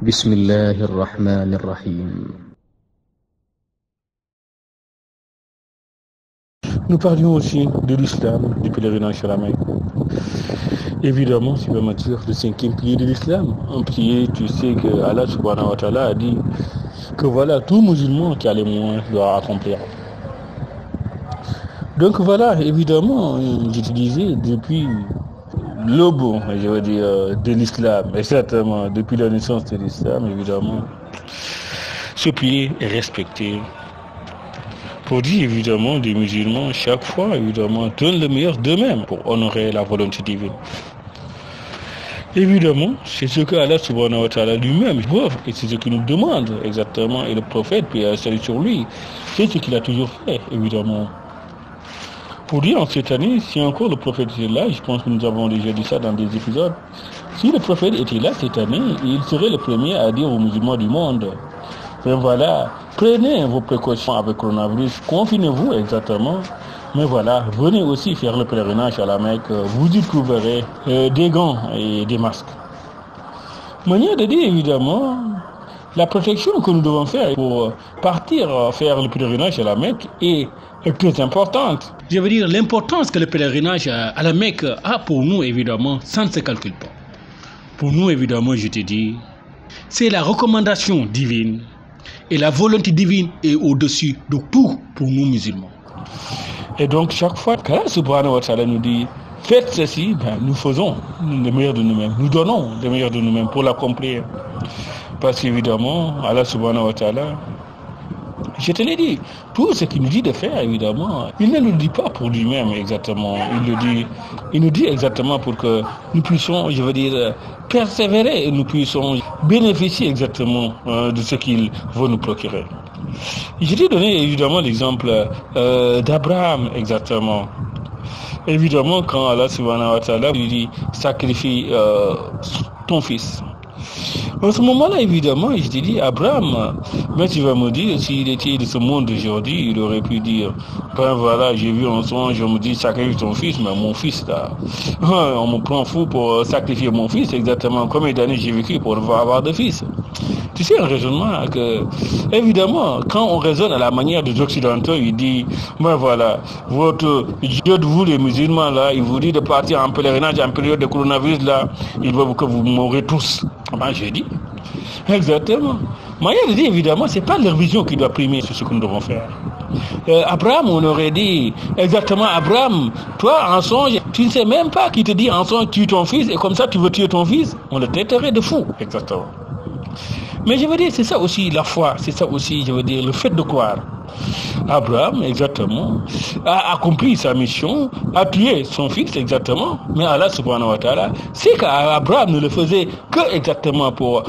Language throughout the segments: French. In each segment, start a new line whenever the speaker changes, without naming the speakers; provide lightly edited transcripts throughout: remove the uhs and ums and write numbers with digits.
بسم الله الرحمن الرحيم.
Nous parlions aussi de l'islam, du pèlerinage à la Mecque. Évidemment, c'est vraiment dire le cinquième pilier de l'islam. Un pilier, tu sais que Allah subhanahu wa ta'ala a dit que voilà, tout musulman qui a les moyens doit accomplir. Donc voilà, évidemment, je te disais, depuis l'aube, je veux dire, de l'islam, exactement, depuis la naissance de l'islam, évidemment, ce pilier est respecté. Pour dire évidemment, les musulmans, chaque fois, évidemment, donnent le meilleur d'eux-mêmes pour honorer la volonté divine. Évidemment, c'est ce que Allah subhanahu wa ta'ala lui-même veut, et c'est ce qu'il nous demande exactement, et le prophète, puis salut sur lui, c'est ce qu'il a toujours fait, évidemment. Pour dire en cette année, si encore le prophète était là, je pense que nous avons déjà dit ça dans des épisodes, si le prophète était là cette année, il serait le premier à dire aux musulmans du monde, mais voilà, prenez vos précautions avec le coronavirus, confinez-vous exactement, mais voilà, venez aussi faire le pèlerinage à la Mecque, vous y trouverez des gants et des masques. Manière de dire évidemment, la protection que nous devons faire pour partir faire le pèlerinage à la Mecque est très importante.
Je veux dire, l'importance que le pèlerinage à la Mecque a pour nous, évidemment, ça ne se calcule pas. Pour nous, évidemment, je te dis, c'est la recommandation divine. Et la volonté divine est au-dessus de tout pour nous musulmans.
Et donc chaque fois qu'Allah subhanahu wa ta'ala nous dit faites ceci, ben, nous faisons le meilleur de nous-mêmes. Nous donnons le meilleur de nous-mêmes pour l'accomplir. Parce qu'évidemment, Allah subhanahu wa ta'ala, je te l'ai dit, tout ce qu'il nous dit de faire, évidemment, il ne nous dit pas pour lui-même exactement. Il nous dit exactement pour que nous puissions, je veux dire, persévérer et nous puissions bénéficier exactement de ce qu'il veut nous procurer. Je t'ai donné évidemment l'exemple d'Abraham exactement. Évidemment, quand Allah subhanahu wa ta'ala lui dit sacrifie ton fils. En ce moment-là, évidemment, je te dis, Abraham, mais tu vas me dire, s'il était de ce monde d'aujourd'hui, il aurait pu dire, ben voilà, j'ai vu un songe, je me dis, sacrifie ton fils, mais mon fils, là, on me prend fou pour sacrifier mon fils, exactement combien d'années j'ai vécu pour avoir de fils. Tu sais, un raisonnement que, évidemment, quand on raisonne à la manière des Occidentaux, il dit, ben voilà, votre Dieu de vous, les musulmans, là, il vous dit de partir en pèlerinage en période de coronavirus, là, il veut que vous mourrez tous. Ben, j'ai dit, exactement. Manière de dire, évidemment, c'est pas leur vision qui doit primer sur ce que nous devons faire. Abraham, on aurait dit, exactement, Abraham, toi, en songe, tu ne sais même pas qui te dit en songe, tue ton fils, et comme ça, tu veux tuer ton fils, on le traiterait de fou. Exactement. Mais je veux dire, c'est ça aussi la foi, c'est ça aussi, je veux dire, le fait de croire. Abraham, exactement, a accompli sa mission, a tué son fils, exactement, mais Allah subhanahu wa ta'ala, c'est qu'Abraham ne le faisait que exactement pour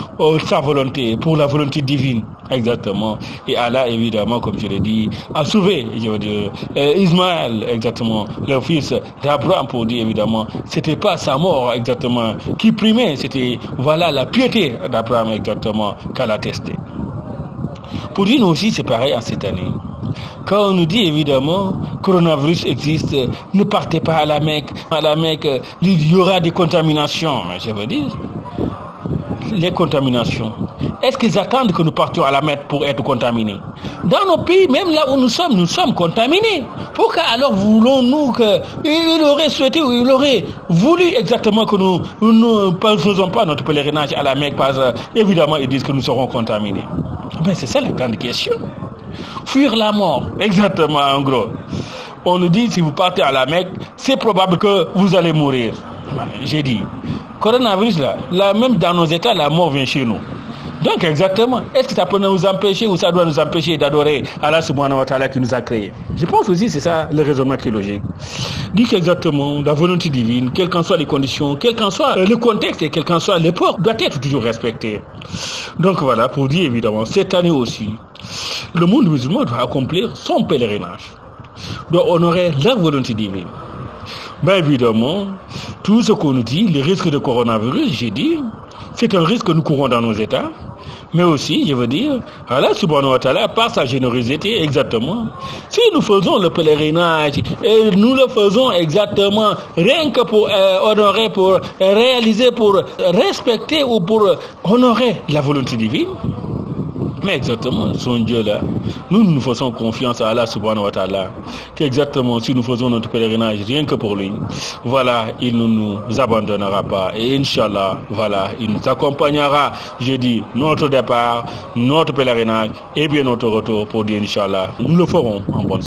sa volonté, pour la volonté divine, exactement. Et Allah, évidemment, comme je l'ai dit, a sauvé, je veux dire, Ismaël, exactement, le fils d'Abraham, pour dire, évidemment, c'était pas sa mort, exactement, qui primait, c'était, voilà, la piété d'Abraham, exactement, qu'elle a testé. Pour dire nous aussi, c'est pareil en cette année. Quand on nous dit évidemment, coronavirus existe, ne partez pas à la Mecque. À la Mecque, il y aura des contaminations. Mais je veux dire, les contaminations, est-ce qu'ils attendent que nous partions à la Mecque pour être contaminés? Dans nos pays, même là où nous sommes contaminés. Pourquoi alors voulons-nous qu'il aurait souhaité ou il aurait voulu exactement que nous ne faisons pas notre pèlerinage à la Mecque parce qu'évidemment ils disent que nous serons contaminés. Mais c'est ça la grande question. Fuir la mort, exactement en gros. On nous dit si vous partez à la Mecque, c'est probable que vous allez mourir. J'ai dit, coronavirus là, même dans nos états, la mort vient chez nous. Donc exactement, est-ce que ça peut nous empêcher ou ça doit nous empêcher d'adorer Allah subhanahu wa ta'ala qui nous a créés? Je pense aussi c'est ça le raisonnement qui est logique. Dit qu'exactement la volonté divine, quelles qu'en soient les conditions, quel qu'en soit le contexte et quelle qu'en soit l'époque, doit être toujours respectée. Donc voilà, pour dire évidemment, cette année aussi, le monde musulman doit accomplir son pèlerinage, doit honorer la volonté divine. Bien évidemment, tout ce qu'on nous dit, les risques de coronavirus, j'ai dit, c'est un risque que nous courons dans nos États, Mais aussi, je veux dire, Allah subhanahu wa ta'ala, par sa générosité, exactement, si nous faisons le pèlerinage, et nous le faisons exactement, rien que pour honorer, pour réaliser, pour respecter ou pour honorer la volonté divine, mais exactement, son Dieu là, nous faisons confiance à Allah subhanahu wa ta'ala, qu'exactement si nous faisons notre pèlerinage rien que pour lui, voilà, il ne nous abandonnera pas. Et Inch'Allah, voilà, il nous accompagnera, je dis, notre départ, notre pèlerinage et bien notre retour pour dire Inch'Allah, nous le ferons en bonne